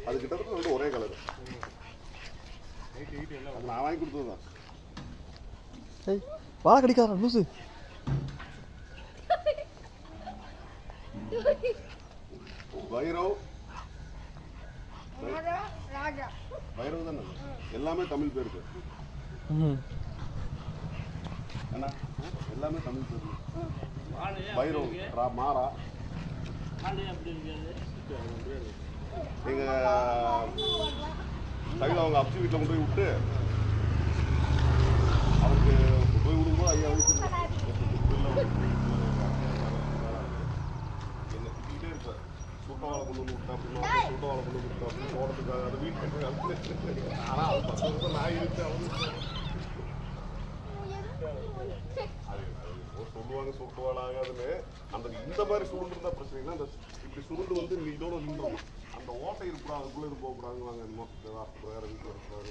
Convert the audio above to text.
அது கிட்டத்தட்ட ரெண்டு ஒரே கலர். நான் வாங்கி கொடுத்ததுதான். வாழை கடிக்காரா லூசு. வைரவ் வைரவ் தானே எல்லாமே தமிழ் பேருக்கு. என்ன எல்லாமே தமிழ் பேருக்கு. வைரவ் மாறா எங்க சைடில் அவங்க அப்சி வீட்டில் கொண்டு போய் விட்டு அவருக்கு போய் விடும்போது ஐயா வயசு என்ன திட்டிகிட்டே இருப்பார். சுட்டவாளை கொண்டு வந்து விட்டா அப்படின்னா சுட்டவாளை கொண்டு வந்து விட்டா அப்படின்னு போடுறதுக்காக அது வீட்டுக்கு. ஆனால் அது 10 வருஷம் நான் இருக்கு அவங்களுக்கு சொல்லுவாங்க சுட்டுவாள் ஆகாதுன்னு. அந்த இந்த மாதிரி சுருண்டு இருந்தால் பிரச்சனை இல்லை. அந்த இப்படி சுருண்டு வந்து இதோட நின்றோம். அந்த ஓட்டை இருக்கக்கூடாது, அதுக்குள்ளே இது போகக்கூடாதுன்னு வாங்க. வேற வீட்டில் இருக்கிறாரு.